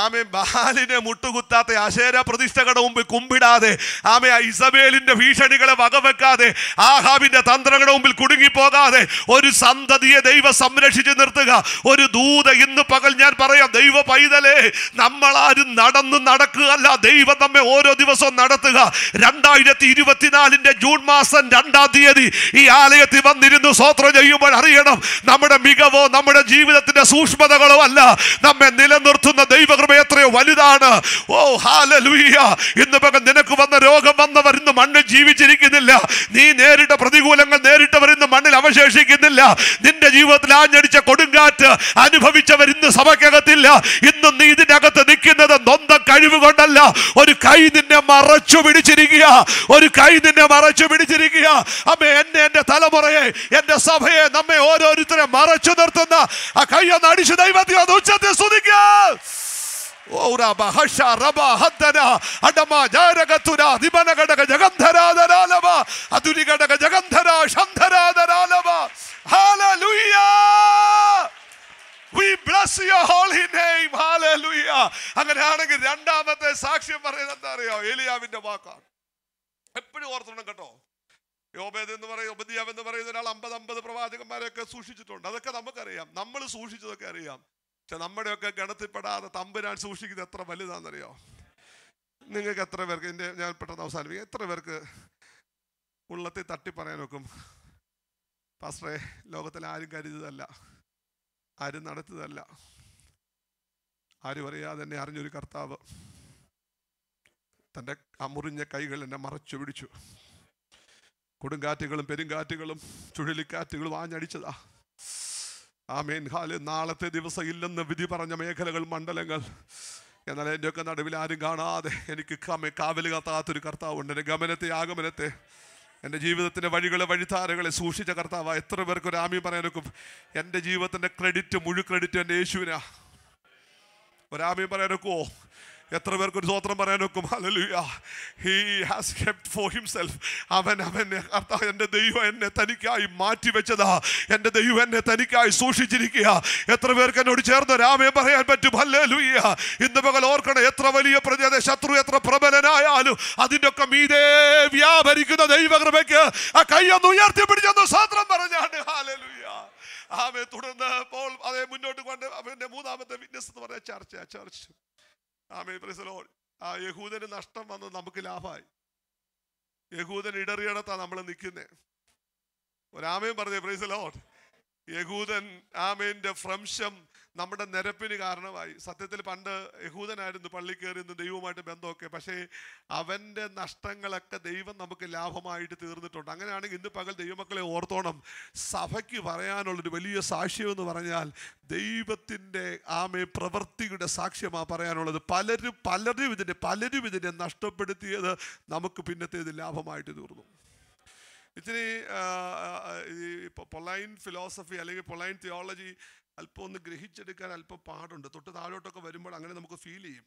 A: ആമേ ബാലിനെ മുട്ടുകുത്താതെ, അശേര പ്രതിഷ്ഠകളുടെ മുമ്പിൽ കുമ്പിടാതെ, ആമേ ഇസബേലിന്റെ ഭീഷണികളെ വകവെക്കാതെ, ആഹാബിന്റെ തന്ത്രങ്ങളുടെ മുമ്പിൽ കുടുങ്ങിപ്പോകാതെ ഒരു സന്തതിയെ ദൈവം സംരക്ഷിച്ച് നിർത്തുക. ഒരു ദൂത ഇന്ന് പകൽ ഞാൻ പറയാം, ദൈവ പൈതലേ, നമ്മളാരും നടക്കുകയല്ല, ദൈവം നമ്മെ ഓരോ ദിവസവും നടത്തുക. 2024 ജൂൺ മാസം 2-ാം തീയതി ഈ ആലയത്തിൽ വന്നിരുന്നു സ്തോത്രം ചെയ്യുമ്പോൾ അറിയണം, നമ്മുടെ മികവോ നമ്മുടെ ജീവിതത്തിന്റെ സൂക്ഷ്മതകളോ അല്ല, നമ്മെ നിലനിർത്തുന്ന ദൈവകൃപ എത്രയോ വലുതാണ്. ഓ ഹല്ലേലൂയ. ഇന്ന് പകൽ നിനക്ക് വന്ന രോഗം വന്നവർ ഇന്ന് മണ്ണിൽ ജീവിച്ചിരിക്കുന്നില്ല. നീ നേരിട്ട പ്രതികൂലങ്ങൾ നേരിട്ടവർ ഇന്ന് മണ്ണിൽ അവശേഷിക്കുന്നില്ല. നിന്റെ ജീവിതത്തിൽ ആഞ്ഞടിച്ച കൊടുങ്കാറ്റ് അനുഭവിച്ചവർ ഇന്ന് സഭയ്ക്കകത്തില്ല. ഇന്നും നീ ഇതിനകത്ത് നിൽക്കുന്നത് നൊന്ത കഴിവ് കൊണ്ടല്ല. ഒരു കൈ നിന്നെ മറച്ചു പിടിച്ചിരിക്കുക, ഒരു കൈ നിന്നെ മറച്ചു പിടിച്ചിരിക്കുക. അമ്മേ, എന്നെ, എന്റെ തലമുറയെ, എന്റെ സഭയെ, നമ്മെ ഓരോരുത്തരെ മറച്ചു നിർത്തുന്ന ആ കൈ ഒന്ന് അടിച്ചു ദൈവത്തെ ഒന്ന് ഉച്ചത്തിൽ സ്തുതിക്കുക. We bless your holy name. Hallelujah. അങ്ങനെയാണെങ്കിൽ രണ്ടാമത്തെ സാക്ഷ്യം പറയുന്നത് എന്താ അറിയോ? ഏലിയാവിന്റെ വാക്കാണ്. എപ്പോഴും ഓർത്തോണം കേട്ടോ. യോബേദ് എന്ന് പറയുന്ന, ഒബദ്യാവ് എന്ന് പറയുന്ന ഒരാൾ 50 പ്രവാചകന്മാരെയൊക്കെ സൂക്ഷിച്ചിട്ടുണ്ട്. അതൊക്കെ നമുക്കറിയാം, നമ്മൾ സൂക്ഷിച്ചതൊക്കെ അറിയാം. പക്ഷെ നമ്മുടെയൊക്കെ ഗണത്തിൽപ്പെടാതെ തമ്പുരാൻ സൂക്ഷിക്കുന്നത് എത്ര വലുതാണെന്നറിയോ? നിങ്ങൾക്ക് എത്ര പേർക്ക്, ഞാൻ പെട്ടെന്ന് അവസാനിപ്പിക്കും, എത്ര പേർക്ക് ഉള്ളത്തിൽ തട്ടി പറയാൻ നോക്കും, പാസ്റ്ററെ ലോകത്തിൽ ആരും കരുതല്ല, ആരും നടത്തിയതല്ല, ആരും അറിയാതെ എന്നെ അറിഞ്ഞൊരു കർത്താവ് തൻ്റെ മുറിഞ്ഞ കൈകൾ എന്നെ മറച്ചു പിടിച്ചു, കൊടുങ്കാറ്റുകളും പെരുങ്കാറ്റുകളും ചുഴലിക്കാറ്റുകളും ആഞ്ഞടിച്ചതാ. ആമേൻ. നാളത്തെ ദിവസം ഇല്ലെന്ന് വിധി പറഞ്ഞ മേഖലകൾ, മണ്ഡലങ്ങൾ, എന്നാൽ എൻ്റെയൊക്കെ നടുവിൽ ആരും കാണാതെ എനിക്ക് കാവല് കാത്താത്തൊരു കർത്താവുണ്ട്. എൻ്റെ ഗമനത്തെ ആഗമനത്തെ, എൻ്റെ ജീവിതത്തിൻ്റെ വഴികളെ വഴിത്താരകളെ സൂക്ഷിച്ച കർത്താവ്. എത്ര പേർക്ക് ഒരു ആമീൻ പറയാനൊക്കും? എൻ്റെ ജീവിതത്തിൻ്റെ മുഴു ക്രെഡിറ്റ് എൻ്റെ യേശുവിനാ. ഒരാമീൻ പറയാനൊക്കുമോ? എത്ര പേർക്ക് ഒരു സ്തോത്രം പറയാനൊക്കും? Hallelujah. He has kept for himself. എൻ്റെ ദൈവം എന്നെ തനിക്കായി മാറ്റി വെച്ചതാ. എൻ്റെ ദൈവം എന്നെ തനിക്കായി സൂക്ഷിച്ചിരിക്കുക. എത്ര പേർക്ക് എന്നോട് ചേർന്ന് ഒരാമേൻ പറയാൻ പറ്റും? ഹല്ലേലൂയ. ഇന്ന് പകൽ ഓർക്കണം, എത്ര വലിയ ശത്രു എത്ര പ്രബലനായാലും അതിൻ്റെ ഒക്കെ മീതെ വ്യാപരിക്കുന്ന ദൈവകൃപയ്ക്ക് ആ കൈയൊന്ന് ഉയർത്തിപ്പിടിച്ചൊന്ന് സ്തോത്രം പറഞ്ഞാണ്. ഹല്ലേലൂയ. ആമേൻ. തുടർന്ന് പോൾ അതേ മുന്നോട്ട് കൊണ്ട് അവൻ്റെ മൂന്നാമത്തെ വിറ്റ്നസ് എന്ന് പറഞ്ഞ church. Amen. Price the Lord. ആ യഹൂദന് നഷ്ടം വന്നത് നമുക്ക് ലാഭമായി. യഹൂദൻ ഇടറിയിടത്താണ് നമ്മൾ നിൽക്കുന്നത്. ഒരാമേൻ പറഞ്ഞേ. Praise the lord. യഹൂദൻ ആമേൻ്റെ ഭ്രംശം നമ്മുടെ നിരപ്പിന് കാരണമായി. സത്യത്തിൽ പണ്ട് യഹൂദനായിരുന്നു പള്ളി കയറിയെന്ന് ദൈവവുമായിട്ട് ബന്ധമൊക്കെ. പക്ഷേ അവൻ്റെ നഷ്ടങ്ങളൊക്കെ ദൈവം നമുക്ക് ലാഭമായിട്ട് തീർന്നിട്ടുണ്ട്. അങ്ങനെയാണെങ്കിൽ ഇന്ന് പകൽ ദൈവമക്കളെ ഓർത്തോണം, സഭയ്ക്ക് പറയാനുള്ളൊരു വലിയ സാക്ഷ്യം എന്ന് പറഞ്ഞാൽ ദൈവത്തിൻ്റെ പ്രവൃത്തിയുടെ സാക്ഷ്യമാണ് പറയാനുള്ളത്. പലരും ഇതിനെ നഷ്ടപ്പെടുത്തിയത് നമുക്ക് പിന്നത്തേത് ലാഭമായിട്ട് തീർന്നു. ഇത്തിരി പൊളൈൻ ഫിലോസഫി അല്ലെങ്കിൽ പൊളൈൻ തിയോളജി അല്പം ഒന്ന് ഗ്രഹിച്ചെടുക്കാൻ അല്പം പാടുണ്ട്. തൊട്ട് താഴോട്ടൊക്കെ വരുമ്പോൾ അങ്ങനെ നമുക്ക് ഫീൽ ചെയ്യും.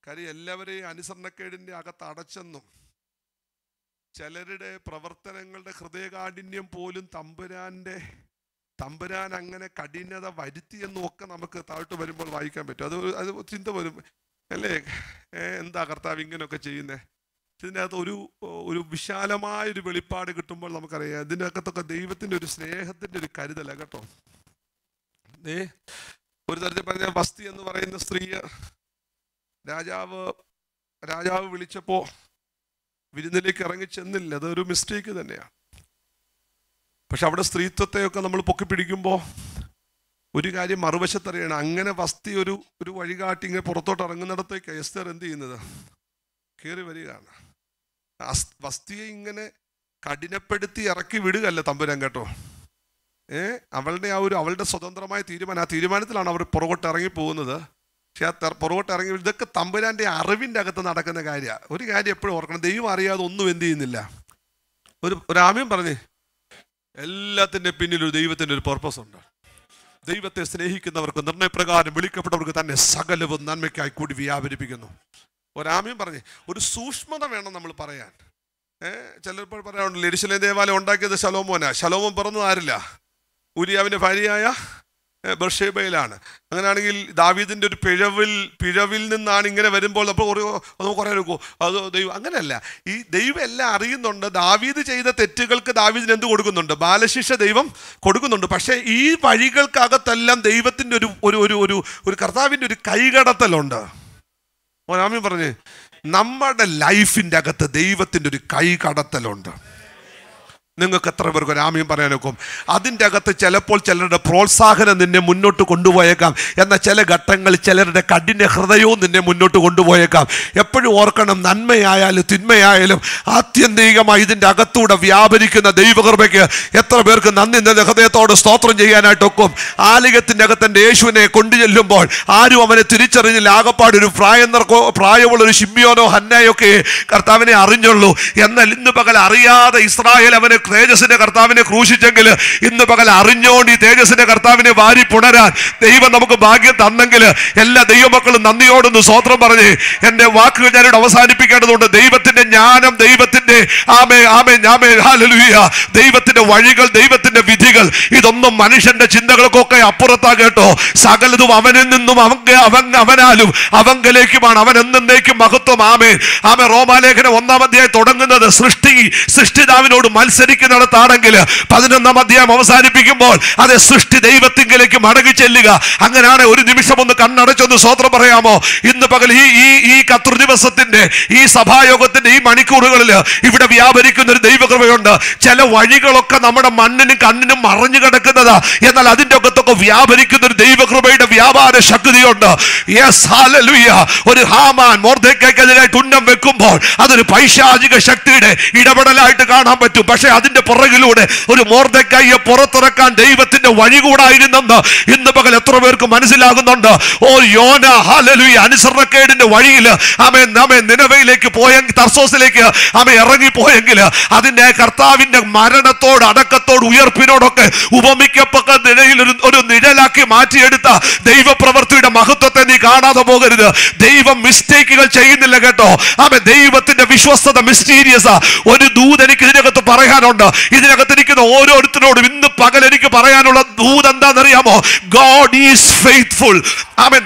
A: കാര്യം എല്ലാവരെയും അനുസരണക്കേടിൻ്റെ അകത്ത് അടച്ചെന്നും ചിലരുടെ പ്രവർത്തനങ്ങളുടെ ഹൃദയകാഠിന്യം പോലും തമ്പുരാൻ അങ്ങനെ കഠിനത വരുത്തിയെന്നും ഒക്കെ നമുക്ക് താഴോട്ട് വരുമ്പോൾ വായിക്കാൻ പറ്റും. അത് ചിന്ത വരും അല്ലേ? എന്താ കർത്താവ് ഇങ്ങനെയൊക്കെ ചെയ്യുന്നത്? ഇതിനകത്ത് ഒരു വിശാലമായൊരു വെളിപ്പാട് കിട്ടുമ്പോൾ നമുക്കറിയാം ഇതിനകത്തൊക്കെ ദൈവത്തിൻ്റെ ഒരു സ്നേഹത്തിൻ്റെ ഒരു കരുതല കേട്ടോ. ഒരു തരത്തിൽ പറഞ്ഞാൽ വസ്തി എന്ന് പറയുന്ന സ്ത്രീ രാജാവ് വിളിച്ചപ്പോ വിരുന്നിലേക്ക് ഇറങ്ങി ചെന്നില്ല. അതൊരു മിസ്റ്റേക്ക് തന്നെയാണ്. പക്ഷെ അവിടെ സ്ത്രീത്വത്തെയൊക്കെ നമ്മൾ പൊക്കിപ്പിടിക്കുമ്പോൾ ഒരു കാര്യം മറുവശത്തറിയണം. അങ്ങനെ വസ്തി ഒരു വഴികാട്ടി ഇങ്ങനെ പുറത്തോട്ട് ഇറങ്ങുന്നിടത്തേക്ക് എസ്തർ എന്ത് ചെയ്യുന്നത്? കയറി വരികയാണ്. വസ്തിയെ ഇങ്ങനെ കഠിനപ്പെടുത്തി ഇറക്കി വിടുകയല്ല തമ്പുരാൻ കേട്ടോ. അവളുടെ സ്വതന്ത്രമായ തീരുമാനം, ആ തീരുമാനത്തിലാണ് അവർ പുറകോട്ട് ഇറങ്ങി പോകുന്നത്. പക്ഷെ ആ പുറകോട്ട് ഇറങ്ങി, ഇതൊക്കെ തമ്പുരാൻ്റെ അറിവിൻ്റെ അകത്ത് നടക്കുന്ന കാര്യമാണ്. ഒരു കാര്യം എപ്പോഴും ഓർക്കണം, ദൈവം അറിയാതെ ഒന്നും എന്ത് ചെയ്യുന്നില്ല. ഒരു ആമീൻ പറഞ്ഞേ. എല്ലാത്തിൻ്റെ പിന്നിൽ ഒരു ദൈവത്തിൻ്റെ ഒരു പർപ്പസ് ഉണ്ട്. ദൈവത്തെ സ്നേഹിക്കുന്നവർക്ക് നിർണയപ്രകാരം വിളിക്കപ്പെട്ടവർക്ക് തന്നെ സകലവും നന്മയ്ക്കായി കൂടി വ്യാപരിപ്പിക്കുന്നു. ഒരാമീൻ പറഞ്ഞേ. ഒരു സൂക്ഷ്മത വേണം നമ്മൾ പറയാൻ. ചിലപ്പോൾ പറയാറുണ്ടല്ലോ, യെരൂശലേം ദേവാലയം ഉണ്ടാക്കിയത് ശലോമോനാ. ശലോമോൻ പിറന്നത് ആരില്ല? ഊരിയാവിൻ്റെ ഭാര്യയായ ബർഷേബയിലാണ്. അങ്ങനെയാണെങ്കിൽ ദാവീദിൻ്റെ ഒരു പിഴവിൽ നിന്നാണ് ഇങ്ങനെ വരുമ്പോൾ അപ്പോൾ നമുക്ക് കുറേ നോക്കൂ അത് ദൈവം അങ്ങനെയല്ല. ഈ ദൈവം എല്ലാം അറിയുന്നുണ്ട്. ദാവീദ് ചെയ്ത തെറ്റുകൾക്ക് ദാവീദിന് എന്ത് കൊടുക്കുന്നുണ്ട്? ബാലശിക്ഷ ദൈവം കൊടുക്കുന്നുണ്ട്. പക്ഷേ ഈ വഴികൾക്കകത്തെല്ലാം ദൈവത്തിൻ്റെ ഒരു കർത്താവിൻ്റെ ഒരു കൈകടത്തലുണ്ട്. ആമീൻ പറഞ്ഞേ. നമ്മുടെ ലൈഫിൻ്റെ അകത്ത് ദൈവത്തിൻ്റെ ഒരു കൈകടത്തലുണ്ട്. നിങ്ങൾക്ക് എത്ര പേർക്ക് ഒരു ആമീൻ പറയാനൊക്കും? അതിൻ്റെ അകത്ത് ചിലപ്പോൾ ചിലരുടെ പ്രോത്സാഹനം നിന്നെ മുന്നോട്ട് കൊണ്ടുപോയേക്കാം. എന്നാൽ ചില ഘട്ടങ്ങളിൽ ചിലരുടെ കഠിന ഹൃദയവും നിന്നെ മുന്നോട്ട് കൊണ്ടുപോയേക്കാം. എപ്പോഴും ഓർക്കണം, നന്മയായാലും തിന്മയായാലും ആത്യന്തികമായി ഇതിൻ്റെ അകത്തൂടെ വ്യാപരിക്കുന്ന ദൈവകൃപയ്ക്ക് എത്ര പേർക്ക് നന്ദി ഹൃദയത്തോട് സ്തോത്രം ചെയ്യാനായിട്ടൊക്കും? ആലയത്തിൻ്റെ അകത്ത് എൻ്റെ യേശുവിനെ കൊണ്ടു ചെല്ലുമ്പോൾ ആരും അവനെ തിരിച്ചറിഞ്ഞില്ല. ആകപ്പാടൊരു പ്രായമുള്ളൊരു ശിമ്യോനോ ഹന്നയോ ഒക്കെ കർത്താവിനെ അറിഞ്ഞുള്ളൂ. എന്നാൽ ഇന്ന് പകൽ അറിയാതെ ഇസ്രായേൽ അവനെ തേജസ്സിന്റെ കർത്താവിനെ ക്രൂശിച്ചെങ്കിൽ ഇന്ന് പകൽ അറിഞ്ഞോണ്ട് ഈ തേജസ്സിന്റെ കർത്താവിനെ വാരി പുണരാൻ ദൈവം നമുക്ക് ഭാഗ്യം തന്നെങ്കിൽ എല്ലാ ദൈവമക്കളും നന്ദിയോടൊന്ന് സ്തോത്രം പറഞ്ഞ് എൻ്റെ വാക്കുകൾ ഞാനിവിടെ അവസാനിപ്പിക്കേണ്ടതുണ്ട്. ദൈവത്തിന്റെ ജ്ഞാനം, ദൈവത്തിന്റെ ദൈവത്തിന്റെ വഴികൾ, ദൈവത്തിന്റെ വിധികൾ, ഇതൊന്നും മനുഷ്യന്റെ ചിന്തകൾക്കൊക്കെ അപ്പുറത്താ കേട്ടോ. സകലതും അവനിൽ നിന്നും അവനാലും അവങ്കലേക്കുമാണ്. അവൻ എന്നേക്കും മഹത്വം. ആമേൻ. റോമാലേഖനം 1-ാം അധ്യായം തുടങ്ങുന്നത് സൃഷ്ടിതാവിനോട് മത്സരിക്കുന്നിടത്താണെങ്കിൽ 11-ാം അധ്യായം അവസാനിപ്പിക്കുമ്പോൾ അത് സൃഷ്ടി ദൈവത്തിങ്കിലേക്ക് മടങ്ങി ചെല്ലുക. അങ്ങനെയാണ്. ഒരു നിമിഷം ഒന്ന് കണ്ണടച്ചൊന്ന് സ്തോത്രം പറയാമോ? ഇന്ന് പകൽ ഈ കർത്തൃ ദിവസത്തിന്റെ ഈ സഭായോഗത്തിന്റെ ഈ മണിക്കൂറുകളിൽ ഇവിടെ വ്യാപരിക്കുന്ന ഒരു ദൈവകൃപയുണ്ട്. ചില വഴികളൊക്കെ നമ്മുടെ മണ്ണിനും കണ്ണിനും മറഞ്ഞു കിടക്കുന്നതാ. എന്നാൽ അതിൻ്റെ അകത്തൊക്കെ വ്യാപരിക്കുന്ന ഒരു ദൈവകൃപയുടെ വ്യാപാര ശക്തിയുണ്ട്. Yes, hallelujah. ഒരു ഹാമാൻ മൊർദെഖായിക്കെതിരായിട്ട് ഉന്നം വെക്കുമ്പോൾ അതൊരു പൈശാചിക ശക്തിയുടെ ഇടപെടലായിട്ട് കാണാൻ പറ്റും. പക്ഷെ അതിന്റെ പുറകിലൂടെ ഒരു മൊർദെഖായിയെ പുറത്തിറക്കാൻ ദൈവത്തിന്റെ വഴി കൂടായിരുന്നെന്ന് ഇന്ന് പകൽ എത്ര പേർക്ക് മനസ്സിലാകുന്നുണ്ട്? ഓ യോന, ഹല്ലേലൂയ, അനുസരണക്കേടിന്റെ വഴിയിൽ നിനവയിലേക്ക് പോയെങ്കിൽ, തർസോസിലേക്ക് ഇറങ്ങിപ്പോയെങ്കിൽ അതിന്റെ കർത്താവിന്റെ മരണത്തോട് അടക്കത്തോട് ഉയർപ്പിനോടൊക്കെ ഉപമിക്കപ്പെട്ട നിലയിൽ ഒരു നിഴലാക്കി മാറ്റിയെടുത്ത ദൈവപ്രവൃത്തിയുടെ മഹത്വത്തെ നീ കാണാതെ പോകരുത്. ദൈവം മിസ്റ്റേക്കുകൾ ചെയ്യുന്നില്ല കേട്ടോ. ദൈവത്തിന്റെ വിശ്വസ്തത മിസ്റ്റീരിയസ്. ഒരു ദൂത് എനിക്ക് ഇതിനകത്ത് പറയാനുണ്ട്. ഇതിനകത്തിരിക്കുന്ന ഓരോരുത്തരോടും ഇന്ന് പകൽ എനിക്ക് പറയാനുള്ള ദൂത് എന്താണെന്നറിയാമോ? God is faithful.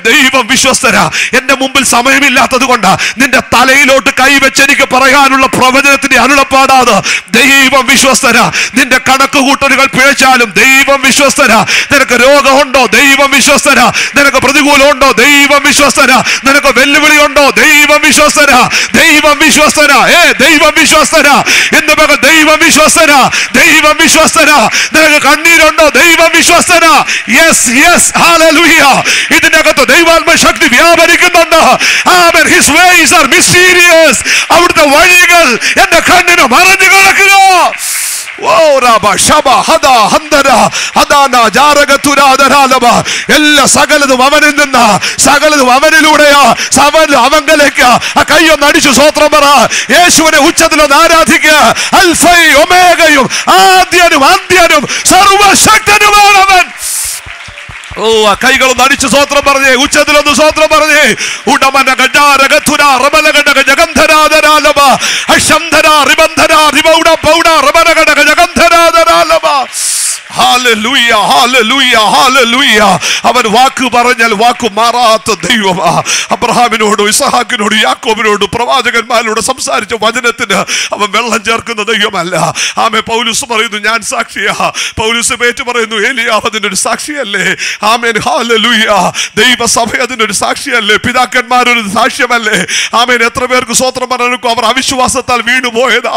A: ദൈവം വിശ്വസ്തരാ. എന്റെ മുമ്പിൽ സമയമില്ലാത്തത് കൊണ്ട് നിന്റെ തലയിലോട്ട് കൈവച്ച് എനിക്ക് പറയാനുള്ള പ്രവചനത്തിന്റെ അരുളപ്പാടാണ്. ദൈവം വിശ്വസ്തരാ. നിന്റെ കണക്ക് കൂട്ടലുകൾ പിഴച്ചാലും ദൈവം വിശ്വസ്തരാ. നിനക്ക് രോഗമുണ്ടോ? ദൈവം വിശ്വസ്തരാ. നിനക്ക് പ്രതികൂലമുണ്ടോ? ദൈവം വിശ്വസ്തരാ. നിനക്ക് വെല്ലുവിളിയുണ്ടോ? ദൈവം വിശ്വസ്തരാ. ദൈവം വിശ്വസ്തരാ. ദൈവം വിശ്വസ്തരാ. ഇന്ന് പകൽ ദൈവം വിശ്വസ്തരാ. ദൈവം വിശ്വസ്തരാ. നിനക്ക് കണ്ണീരുണ്ടോ? ദൈവം വിശ്വസ്തരാ. Yes, yes, hallelujah. ഇതിനകത്ത് ദൈവാത്മ ശക്തി വ്യാപരിക്കുന്നുണ്ട്. Amen. His ways are mysterious. അവിടുത്തെ വഴികൾ എന്റെ കണ്ണിന് മറഞ്ഞു കിടക്കുക. എല്ലാ സകലതും അവനിൽ നിന്ന്, സകലതും അവനിലൂടെയാ. അവങ്കലേക്ക് കയ്യൊന്ന് അടിച്ചു സ്തോത്രം പറ. യേശുവിനെ ഉച്ചത്തിലൊന്ന് ആരാധിക്കുക. അൽഫയും ഒമേഗയും, ആദ്യനും അന്ത്യനും സർവശക്തനുമാണ് അവൻ. ഓ, ആ കൈകളൊന്ന് അടിച്ച് സ്വോത്രം പറഞ്ഞേ. ഉച്ചത്തിലൊന്ന് സ്വോത്രം പറഞ്ഞേ. ഉടമന ഗജാരഗതുര റബലഗടക ജഗന്ധരാദരാലബ അശംധര റിബന്ധര റിബൗഡ പൗഡ റബലഗടക ജഗന്ധരാദരാലബ. Hallelujah, hallelujah, hallelujah. അവൻ വാക്ക് പറഞ്ഞാൽ വാക്ക് മാറാത്ത ദൈവമാ. അബ്രഹാമിനോടും ഇസ്ഹാക്കിനോടും യാക്കോബിനോടും പ്രവാചകന്മാരോട് സംസാരിച്ച വചനത്തിന് അവൻ വെള്ളം ചേർക്കുന്ന ദൈവമല്ല. പൗലോസ് പറയുന്നു ഞാൻ സാക്ഷിയാ. പൗലോസ് പേറ്റ് പറയുന്നു ഏലിയാവ് അതിന്റെ ഒരു സാക്ഷിയല്ലേ. ആമേൻ, ഹല്ലേലൂയ. ദൈവസഭ അതിന്റെ ഒരു സാക്ഷിയല്ലേ. പിതാക്കന്മാരൊരു സാക്ഷ്യമല്ലേ. ആമേൻ. എത്ര പേർക്ക് സ്വോത്രം പറഞ്ഞു? അവർ അവിശ്വാസത്താൽ വീണുപോയതാ.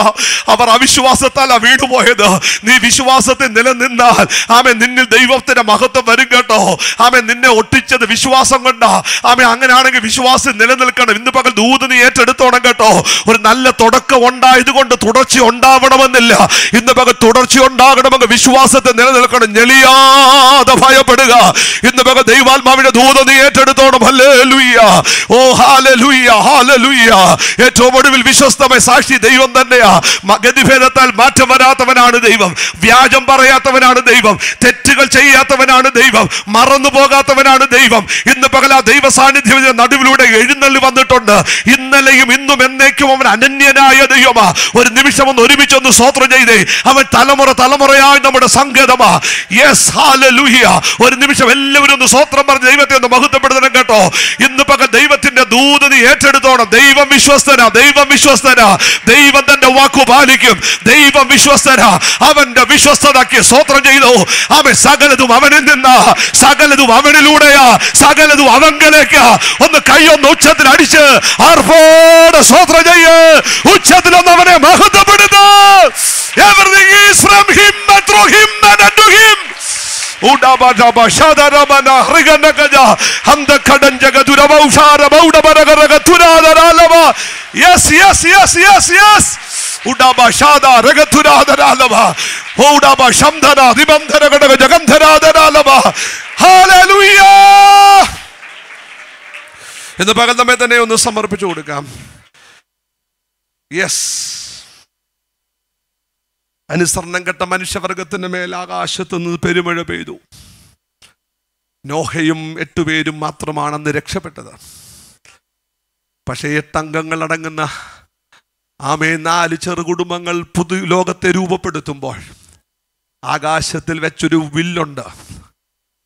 A: അവർ അവിശ്വാസത്താൽ വീണുപോയത്. നീ വിശ്വാസത്തെ നിലനിന്ന ആമേൻ, നിന്നിൽ ദൈവത്തിന്റെ മഹത്വം വരും കേട്ടോ. ആമേൻ. നിന്നെ ഒട്ടിച്ചത് വിശ്വാസം കൊണ്ടാ. ആമേൻ. അങ്ങനെയാണെങ്കിൽ വിശ്വാസം നിലനിൽക്കണം. ഇന്ന് പകൽ ദൂത് നീ ഏറ്റെടുത്തോണം കേട്ടോ. ഒരു നല്ല തുടക്കം ഉണ്ടായത് കൊണ്ട് തുടർച്ച ഉണ്ടാവണമെന്നില്ല. ഇന്ന് പകൽ തുടർച്ച ഉണ്ടാകണമെങ്കിൽ വിശ്വാസത്തെ നിലനിൽക്കണം. ഞെളിയാതെ ഭയപ്പെടുക. ഇന്ന് പകൽ ദൈവാത്മാവിന്റെ ദൂത് നീ ഏറ്റെടുത്തോണം. ഹല്ലേലൂയ. ഓ ഹല്ലേലൂയ, ഹല്ലേലൂയ. ഏറ്റവും ഒടുവിൽ വിശ്വസ്തമായ സാക്ഷി ദൈവം തന്നെയാ. ഗതിഭേദത്താൽ മാറ്റം വരാത്തവനാണ് ദൈവം, വ്യാജം പറയാത്തവനാണ് ദൈവം, തെറ്റുകൾ ചെയ്യാത്തവനാണ് ദൈവം, മറന്നു പോകാത്തവനാണ് ദൈവം. ഇന്ന് പകൽ ആ ദൈവ സാന്നിധ്യം നടുവിലൂടെ എഴുന്നള്ളി വന്നിട്ടുണ്ട്. ഇന്നലെയും ഇന്നും എന്നേക്കും അവൻ അനന്യനായ ദൈവമാ. ഒരു നിമിഷം ഒന്ന് ഒരുമിച്ചൊന്ന് സ്തോത്രം ചെയ്തേ. അവൻ തലമുറ തലമുറയായി നമ്മുടെ സങ്കേതമാ. Yes, hallelujah. ഒരു നിമിഷം എല്ലാവരും ഒന്ന് സ്തോത്രം പറഞ്ഞ് ദൈവത്തെ ഒന്ന് മഹത്വപ്പെടുത്തണം കേട്ടോ. ഇന്ന് പകൽ ദൈവത്തിന്റെ ദൂത് നീ ഏറ്റെടുത്തോണം. ദൈവം വിശ്വസ്തനാ, ദൈവം വിശ്വസ്തനാ. ദൈവം തന്റെ വാക്കു പാലിക്കും. ദൈവം വിശ്വസ്തനാ. അവന്റെ വിശ്വസ്തതയ്ക്ക് സ്തോത്രം ചെയ്തു. അവൻ സകലതും അവനിൽ നിന്നാ, സകലതും അവനിലൂടെയാ, സകലതും അവങ്കലേക്കാ. ഒന്ന് കൈയൊന്ന് ഉച്ചത്തിൽ അടിച്ച് ആർപ്പോടെ സ്തോത്രം ചെയ്യ്. ഉച്ചത്തിലൊന്ന് അവനെ മഹത്വപ്പെടുത്ത്. Everything is from him and through him and unto him. Udabadaba shadarabana hriganagaja hamda kadanjaga durabaushara baudabaraga turadalava. Yes, yes, yes, yes, yes. Udaba shada ragaturadalalava. Udaba shamdana dibandharaga jagandharadalava. Hallelujah. ഇന്ന് പകൽ നമ്മെ തന്നെ ഒന്ന് സമർപ്പിച്ചു കൊടുക്കാം. Yes, അനുസരണം കെട്ട മനുഷ്യവർഗത്തിന് മേൽ ആകാശത്ത് നിന്ന് പെരുമഴ പെയ്തു. നോഹയും 8 പേരും മാത്രമാണ് അന്ന് രക്ഷപ്പെട്ടത്. പക്ഷേ 8 അംഗങ്ങൾ അടങ്ങുന്ന 4 ചെറുകുടുംബങ്ങൾ പുതു ലോകത്തെ രൂപപ്പെടുത്തുമ്പോൾ ആകാശത്തിൽ വെച്ചൊരു വില്ലുണ്ട്,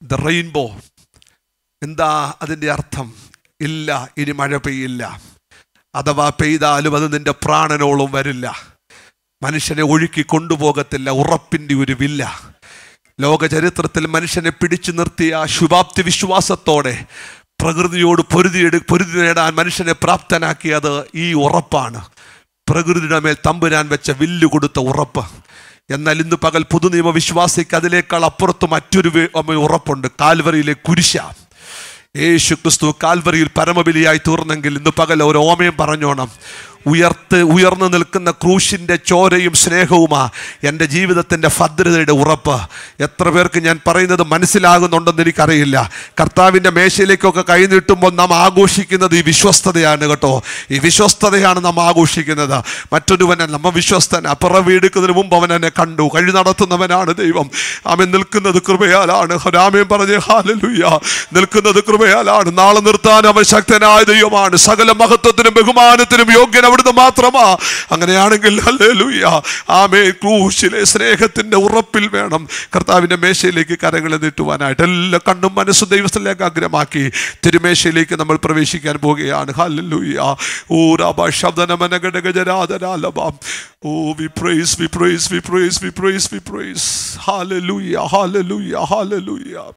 A: ദ റെയിൻബോ. എന്താ അതിൻ്റെ അർത്ഥം? ഇല്ല, ഇനി മഴ പെയ്യില്ല. അഥവാ പെയ്താലും അത് നിന്റെ പ്രാണനോളം വരില്ല, മനുഷ്യനെ ഒഴുക്കി കൊണ്ടുപോകത്തില്ല. ഉറപ്പിൻ്റെ ഒരു വില്ല. ലോക ചരിത്രത്തിൽ മനുഷ്യനെ പിടിച്ചു നിർത്തിയ ശുഭാപ്തി വിശ്വാസത്തോടെ പ്രകൃതിയോട് പൊരുതി നേടാൻ മനുഷ്യനെ പ്രാപ്തനാക്കിയത് ഈ ഉറപ്പാണ്. പ്രകൃതിയുടെ മേൽ തമ്പുരാൻ വെച്ച വില്ല് കൊടുത്ത ഉറപ്പ്. എന്നാൽ ഇന്ന് പകൽ പുതുനിയമ വിശ്വാസിക്ക് അതിനേക്കാൾ അപ്പുറത്ത് മറ്റൊരു ഉറപ്പുണ്ട്. കാൽവറിയിലെ കുരിശ. യേശു ക്രിസ്തു കാൽവറിയിൽ പരമബലിയായി തീർന്നെങ്കിൽ ഇന്ന് പകൽ ഒരു ഓമയും പറഞ്ഞോണം. ഉയർന്നു നിൽക്കുന്ന ക്രൂശിൻ്റെ ചോരയും സ്നേഹവുമാ എൻ്റെ ജീവിതത്തിൻ്റെ ഭദ്രതയുടെ ഉറപ്പ്. എത്ര പേർക്ക് ഞാൻ പറയുന്നത് മനസ്സിലാകുന്നുണ്ടെന്ന് എനിക്കറിയില്ല. കർത്താവിൻ്റെ മേശയിലേക്കൊക്കെ കൈനീട്ടുമ്പോൾ നാം ആഘോഷിക്കുന്നത് ഈ വിശ്വസ്തതയാണ് കേട്ടോ. ഈ വിശ്വസ്തതയാണ് നാം ആഘോഷിക്കുന്നത്. മറ്റൊരുവനെ നമ്മ വിശ്വസ്തൻ. പിറവിയെടുക്കുന്നതിന് മുമ്പ് അവൻ എന്നെ കണ്ടു. കഴി നടത്തുന്നവനാണ് ദൈവം. അവൻ നിൽക്കുന്നത് കൃപയാലാണ്. രാമേൻ പറഞ്ഞ ഹല്ലേലൂയ. നിൽക്കുന്നത് കൃപയാലാണ്. നാളെ നിർത്താൻ അവൻ ശക്തനായ ദൈവമാണ്. സകല മഹത്വത്തിനും ബഹുമാനത്തിനും യോഗ്യൻ അവിടുന്ന് മാത്രമാ. അങ്ങനെയാണെങ്കിൽ ഹല്ലേലൂയ, ആമേൻ. ക്രൂശിലെ സ്നേഹത്തിന്റെ ഉറപ്പിൽ വേണം കർത്താവിന്റെ മേശയിലേക്ക് കരങ്ങളെ നീട്ടുവാനായിട്ട്. എല്ലാ കണ്ണും മനസ്സും ദൈവത്തിലേക്ക് ആഗ്രഹമാക്കി തിരുമേശയിലേക്ക് നമ്മൾ പ്രവേശിക്കാൻ പോവുകയാണ്. ഹല്ലേലൂയ. ഓ രാബ ശബ്ദനമനഗടഗജരാദരാലബ. Oh we praise. Hallelujah, hallelujah, hallelujah.